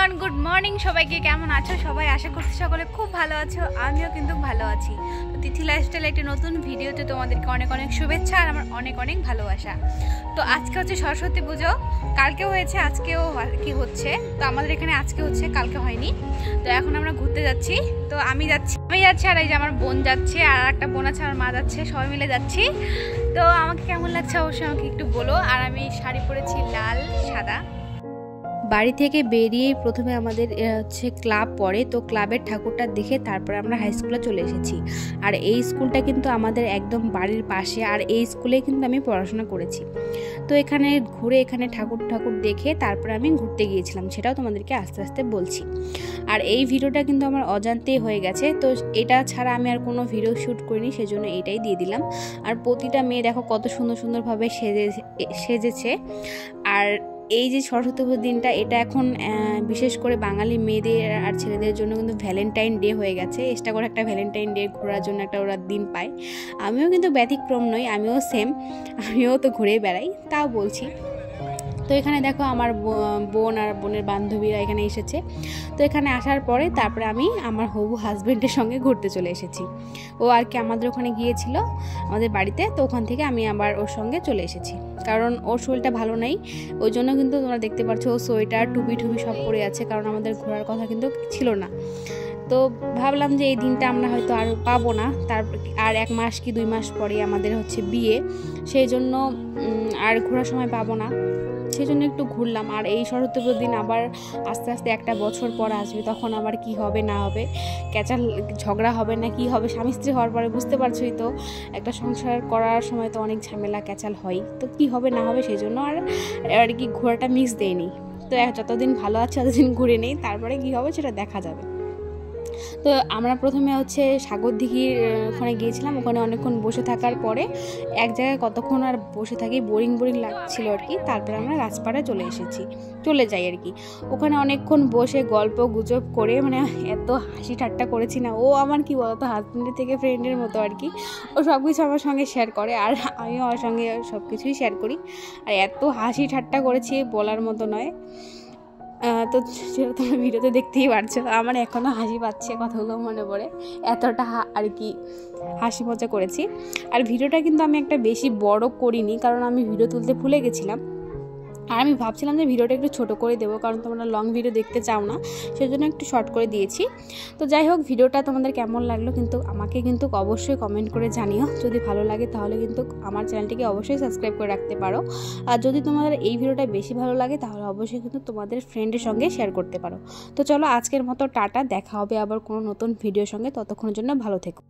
Everyone, good morning সবাইকে। কেমন আছো সবাই? আশা করছি সকলে খুব ভালো আছো। আমিও কিন্তু ভালো আছি। তো তিথি লাইফস্টাইল একটি নতুন ভিডিওতে তোমাদেরকে অনেক অনেক শুভেচ্ছা আর আমার অনেক অনেক ভালোবাসা। তো আজকে হচ্ছে সরস্বতী পুজো, কালকেও হয়েছে, আজকেও কি হচ্ছে। তো আমাদের এখানে আজকে হচ্ছে, কালকে হয়নি। তো এখন আমরা ঘুরতে যাচ্ছি। তো আমি যাচ্ছি আর এই যে আমার বোন যাচ্ছে, আর একটা বোন আছে, আমার মা যাচ্ছে, সবাই মিলে যাচ্ছি। তো আমাকে কেমন লাগছে অবশ্যই আমাকে একটু বলো। আর আমি শাড়ি পরেছি লাল সাদা। বাড়ি থেকে বেরিয়েই প্রথমে আমাদের হচ্ছে ক্লাব পড়ে, তো ক্লাবের ঠাকুরটা দেখে তারপরে আমরা হাই স্কুলে চলে এসেছি। আর এই স্কুলটা কিন্তু আমাদের একদম বাড়ির পাশে, আর এই স্কুলে কিন্তু আমি পড়াশোনা করেছি। তো এখানে ঘুরে এখানে ঠাকুর দেখে তারপরে আমি ঘুরতে গিয়েছিলাম, সেটাও তোমাদেরকে আস্তে আস্তে বলছি। আর এই ভিডিওটা কিন্তু আমার অজান্তেই হয়ে গেছে, তো এটা ছাড়া আমি আর কোনো ভিডিও শ্যুট করিনি, সেজন্য এটাই দিয়ে দিলাম। আর প্রতিটা মেয়ে দেখো কত সুন্দর সুন্দরভাবে সেজেছে। আর এই যে সরস্বতী পুজোর দিনটা, এটা এখন বিশেষ করে বাঙালি মেয়েদের আর ছেলেদের জন্য কিন্তু ভ্যালেন্টাইন ডে হয়ে গেছে। এক্সট্রা করে একটা ভ্যালেন্টাইন ডে ঘোরার জন্য একটা ওরা দিন পায়। আমিও কিন্তু ব্যতিক্রম নই, আমিও সেম, আমিও তো ঘুরে বেড়াই, তাও বলছি। তো এখানে দেখো আমার বোন আর বোনের বান্ধবীরা এখানে এসেছে। তো এখানে আসার পরে তারপরে আমি আমার হবু হাজব্যান্ডের সঙ্গে ঘুরতে চলে এসেছি। ও আর কি আমাদের ওখানে গিয়েছিল আমাদের বাড়িতে, তো ওখান থেকে আমি আবার ওর সঙ্গে চলে এসেছি, কারণ ওর শরীরটা ভালো নেই। ওই জন্য কিন্তু তোমরা দেখতে পাচ্ছ ও সোয়েটার টুপি সব পরে আছে, কারণ আমাদের ঘোরার কথা কিন্তু ছিল না। তো ভাবলাম যে এই দিনটা আমরা হয়তো আর পাবো না, আর 1 মাস কি 2 মাস পরে আমাদের হচ্ছে বিয়ে, সেই জন্য আর ঘোরার সময় পাবো না, সেই জন্য একটু ঘুরলাম। আর এই সরস্বতী পুজোর দিন আবার আস্তে আস্তে একটা বছর পর আসবে, তখন আবার কি হবে না হবে, ক্যাচাল ঝগড়া হবে না কি হবে, স্বামী স্ত্রী হওয়ার পরে বুঝতে পারছোই তো, একটা সংসার করার সময় তো অনেক ঝামেলা ক্যাচাল হয়, তো কি হবে না হবে, সেই জন্য আর কি ঘোরাটা মিস দেয়নি। তো যতদিন ভালো আছে ততদিন ঘুরে নেই, তারপরে কি হবে সেটা দেখা যাবে। তো আমরা প্রথমে হচ্ছে সাগরদিঘির ওখানে গিয়েছিলাম। ওখানে অনেকক্ষণ বসে থাকার পরে এক জায়গায় কতক্ষণ আর বসে থাকি, বোরিং লাগছিল আর কি। তারপরে আমরা রাজপাড়ায় চলে যাই আর কি। ওখানে অনেকক্ষণ বসে গল্প গুজব করে, মানে এত হাসি ঠাট্টা করেছি না। ও আমার কি বলতো, হাজব্যান্ডের থেকে ফ্রেন্ডের মতো আর কি। ও সব কিছু আমার সঙ্গে শেয়ার করে, আর আমিও ওর সঙ্গে সব কিছুই শেয়ার করি। আর এত হাসি ঠাট্টা করেছি বলার মতো নয়। তো সেটা তোমরা ভিডিওতে দেখতেই পারছো, আমার এখনও হাসি পাচ্ছে কথাগুলো মনে পড়ে, এতটা আর কি হাসি মজা করেছি। আর ভিডিওটা কিন্তু আমি একটা বেশি বড় করিনি, কারণ আমি ভিডিও তুলতে ভুলে গেছিলাম। আর আমি ভাবছিলাম যে ভিডিওটা একটু ছোট করে দেবো, কারণ তোমরা লং ভিডিও দেখতে চাও না, সেজন্য একটু শর্ট করে দিয়েছি। তো যাই হোক, ভিডিওটা তোমাদের কেমন লাগলো কিন্তু আমাকে কিন্তু অবশ্যই কমেন্ট করে জানিও। যদি ভালো লাগে তাহলে কিন্তু আমার চ্যানেলটিকে অবশ্যই সাবস্ক্রাইব করে রাখতে পারো। আর যদি তোমাদের এই ভিডিওটা বেশি ভালো লাগে তাহলে অবশ্যই কিন্তু তোমাদের ফ্রেন্ডের সঙ্গে শেয়ার করতে পারো। তো চলো, আজকের মতো টাটা, দেখা হবে আবার কোনো নতুন ভিডিওর সঙ্গে, ততক্ষণের জন্য ভালো থেকো।